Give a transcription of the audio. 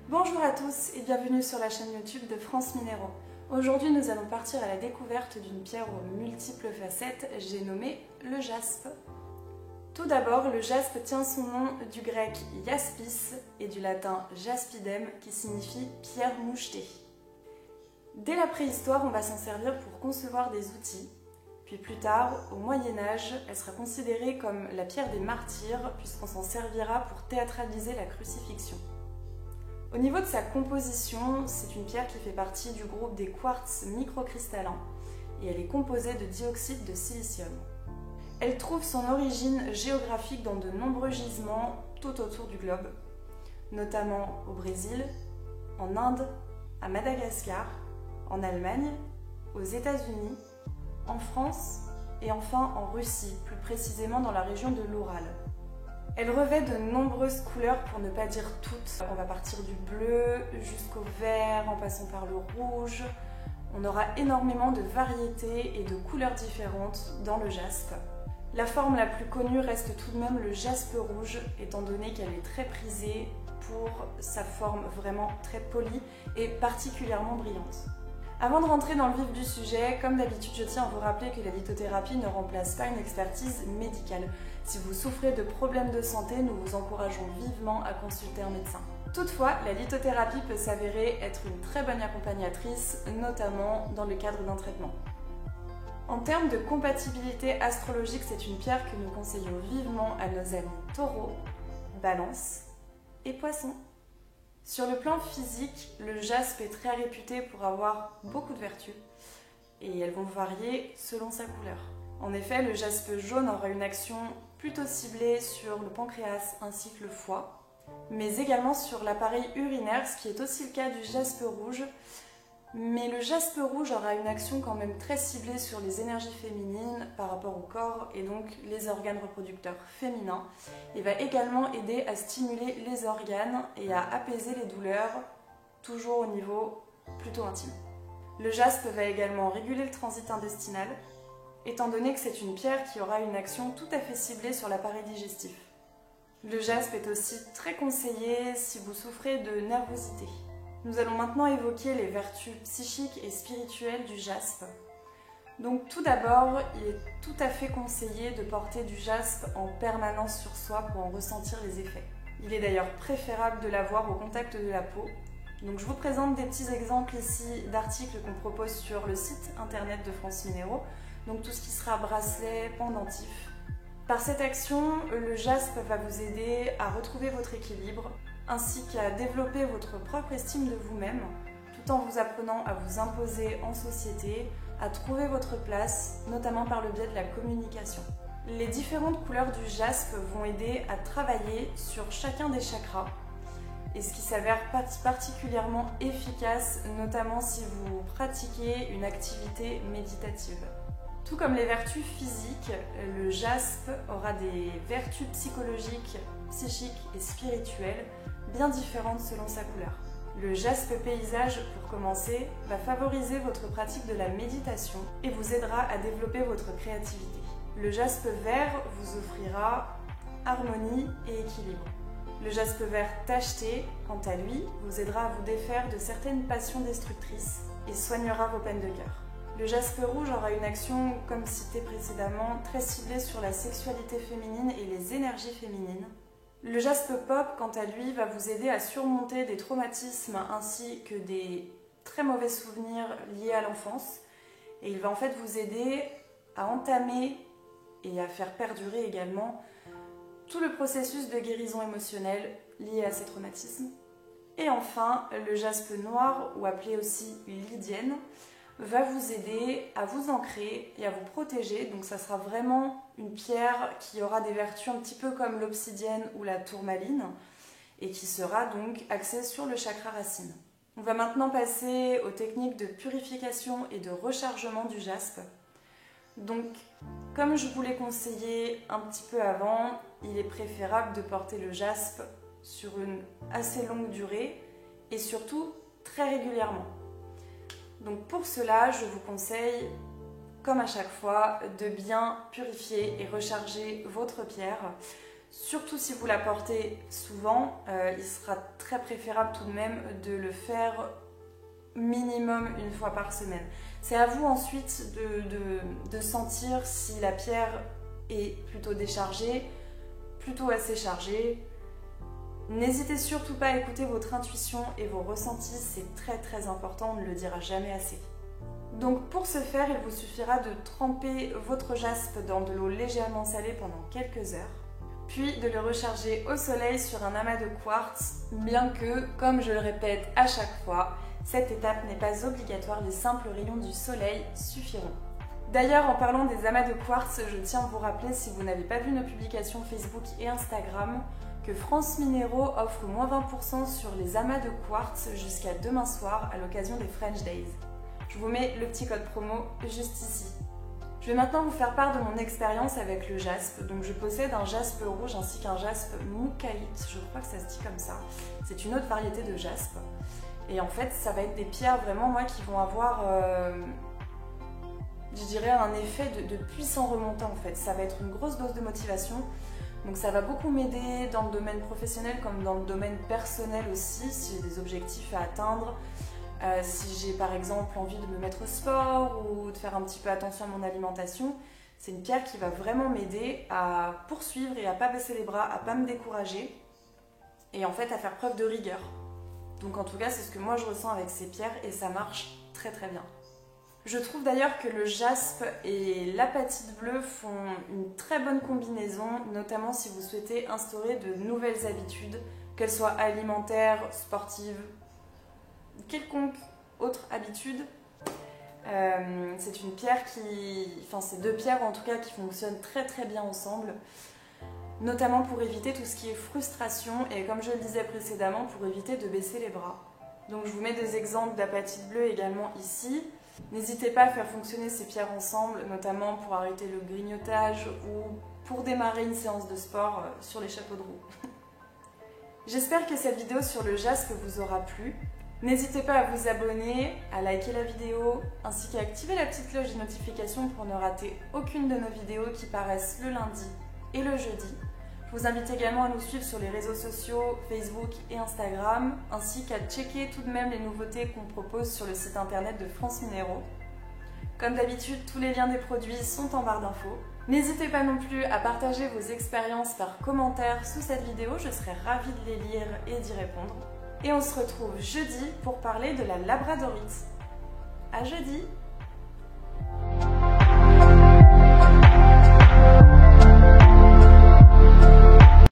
Bonjour à tous et bienvenue sur la chaîne YouTube de France Minéraux. Aujourd'hui nous allons partir à la découverte d'une pierre aux multiples facettes, j'ai nommé le jaspe. Tout d'abord, le jaspe tient son nom du grec jaspis et du latin jaspidem qui signifie pierre mouchetée. Dès la préhistoire, on va s'en servir pour concevoir des outils. Puis plus tard, au Moyen-Âge, elle sera considérée comme la pierre des martyrs puisqu'on s'en servira pour théâtraliser la crucifixion. Au niveau de sa composition, c'est une pierre qui fait partie du groupe des quartz microcristallins et elle est composée de dioxyde de silicium. Elle trouve son origine géographique dans de nombreux gisements tout autour du globe, notamment au Brésil, en Inde, à Madagascar, en Allemagne, aux États-Unis, en France et enfin en Russie, plus précisément dans la région de l'Oural. Elle revêt de nombreuses couleurs, pour ne pas dire toutes. On va partir du bleu jusqu'au vert, en passant par le rouge. On aura énormément de variétés et de couleurs différentes dans le jaspe. La forme la plus connue reste tout de même le jaspe rouge, étant donné qu'elle est très prisée pour sa forme vraiment très polie et particulièrement brillante. Avant de rentrer dans le vif du sujet, comme d'habitude, je tiens à vous rappeler que la lithothérapie ne remplace pas une expertise médicale. Si vous souffrez de problèmes de santé, nous vous encourageons vivement à consulter un médecin. Toutefois, la lithothérapie peut s'avérer être une très bonne accompagnatrice, notamment dans le cadre d'un traitement. En termes de compatibilité astrologique, c'est une pierre que nous conseillons vivement à nos amis Taureau, Balance et Poissons. Sur le plan physique, le jaspe est très réputé pour avoir beaucoup de vertus et elles vont varier selon sa couleur. En effet, le jaspe jaune aura une action plutôt ciblée sur le pancréas ainsi que le foie, mais également sur l'appareil urinaire, ce qui est aussi le cas du jaspe rouge. Mais le jaspe rouge aura une action quand même très ciblée sur les énergies féminines par rapport au corps et donc les organes reproducteurs féminins et va également aider à stimuler les organes et à apaiser les douleurs, toujours au niveau plutôt intime. Le jaspe va également réguler le transit intestinal, étant donné que c'est une pierre qui aura une action tout à fait ciblée sur l'appareil digestif. Le jaspe est aussi très conseillé si vous souffrez de nervosité. Nous allons maintenant évoquer les vertus psychiques et spirituelles du jaspe. Donc tout d'abord, il est tout à fait conseillé de porter du jaspe en permanence sur soi pour en ressentir les effets. Il est d'ailleurs préférable de l'avoir au contact de la peau. Donc je vous présente des petits exemples ici d'articles qu'on propose sur le site internet de France Minéraux. Donc tout ce qui sera bracelet, pendentif. Par cette action, le jaspe va vous aider à retrouver votre équilibre, ainsi qu'à développer votre propre estime de vous-même, tout en vous apprenant à vous imposer en société, à trouver votre place, notamment par le biais de la communication. Les différentes couleurs du jaspe vont aider à travailler sur chacun des chakras, et ce qui s'avère particulièrement efficace, notamment si vous pratiquez une activité méditative. Tout comme les vertus physiques, le jaspe aura des vertus psychologiques, psychiques et spirituelles bien différentes selon sa couleur. Le jaspe paysage, pour commencer, va favoriser votre pratique de la méditation et vous aidera à développer votre créativité. Le jaspe vert vous offrira harmonie et équilibre. Le jaspe vert tacheté, quant à lui, vous aidera à vous défaire de certaines passions destructrices et soignera vos peines de cœur. Le jaspe rouge aura une action, comme cité précédemment, très ciblée sur la sexualité féminine et les énergies féminines. Le jaspe pop, quant à lui, va vous aider à surmonter des traumatismes ainsi que des très mauvais souvenirs liés à l'enfance. Et il va en fait vous aider à entamer et à faire perdurer également tout le processus de guérison émotionnelle lié à ces traumatismes. Et enfin, le jaspe noir, ou appelé aussi lydienne, va vous aider à vous ancrer et à vous protéger. Donc ça sera vraiment une pierre qui aura des vertus un petit peu comme l'obsidienne ou la tourmaline et qui sera donc axée sur le chakra racine. On va maintenant passer aux techniques de purification et de rechargement du jaspe. Donc, comme je vous l'ai conseillé un petit peu avant, il est préférable de porter le jaspe sur une assez longue durée et surtout très régulièrement. Donc pour cela, je vous conseille, comme à chaque fois, de bien purifier et recharger votre pierre Surtout si vous la portez souvent, il sera très préférable tout de même de le faire minimum une fois par semaine. C'est à vous ensuite de sentir si la pierre est plutôt déchargée, plutôt assez chargée. N'hésitez surtout pas à écouter votre intuition et vos ressentis, c'est très important, on ne le dira jamais assez. Donc pour ce faire, il vous suffira de tremper votre jaspe dans de l'eau légèrement salée pendant quelques heures, puis de le recharger au soleil sur un amas de quartz, bien que, comme je le répète à chaque fois, cette étape n'est pas obligatoire, les simples rayons du soleil suffiront. D'ailleurs, en parlant des amas de quartz, je tiens à vous rappeler, si vous n'avez pas vu nos publications Facebook et Instagram, que France Minéraux offre moins 20% sur les amas de quartz jusqu'à demain soir à l'occasion des French Days. Je vous mets le petit code promo juste ici. Je vais maintenant vous faire part de mon expérience avec le jaspe. Donc je possède un jaspe rouge ainsi qu'un jaspe moukaïte, je crois que ça se dit comme ça. C'est une autre variété de jaspe. Et en fait, ça va être des pierres vraiment, moi, qui vont avoir, je dirais, un effet de puissant remontant en fait. Ça va être une grosse dose de motivation. Donc ça va beaucoup m'aider dans le domaine professionnel comme dans le domaine personnel aussi, si j'ai des objectifs à atteindre. Si j'ai par exemple envie de me mettre au sport ou de faire un petit peu attention à mon alimentation, c'est une pierre qui va vraiment m'aider à poursuivre et à pas baisser les bras, à pas me décourager et en fait à faire preuve de rigueur. Donc en tout cas, c'est ce que moi je ressens avec ces pierres et ça marche très bien. Je trouve d'ailleurs que le jaspe et l'apatite bleue font une très bonne combinaison, notamment si vous souhaitez instaurer de nouvelles habitudes, qu'elles soient alimentaires, sportives, quelconque autre habitude. C'est une pierre c'est deux pierres en tout cas qui fonctionnent très bien ensemble, notamment pour éviter tout ce qui est frustration et comme je le disais précédemment, pour éviter de baisser les bras. Donc je vous mets des exemples d'apatite bleue également ici. N'hésitez pas à faire fonctionner ces pierres ensemble, notamment pour arrêter le grignotage ou pour démarrer une séance de sport sur les chapeaux de roue. J'espère que cette vidéo sur le jaspe vous aura plu. N'hésitez pas à vous abonner, à liker la vidéo, ainsi qu'à activer la petite cloche de notification pour ne rater aucune de nos vidéos qui paraissent le lundi et le jeudi. Je vous invite également à nous suivre sur les réseaux sociaux, Facebook et Instagram, ainsi qu'à checker tout de même les nouveautés qu'on propose sur le site internet de France Minéraux. Comme d'habitude, tous les liens des produits sont en barre d'infos. N'hésitez pas non plus à partager vos expériences par commentaire sous cette vidéo, je serai ravie de les lire et d'y répondre. Et on se retrouve jeudi pour parler de la labradorite. À jeudi!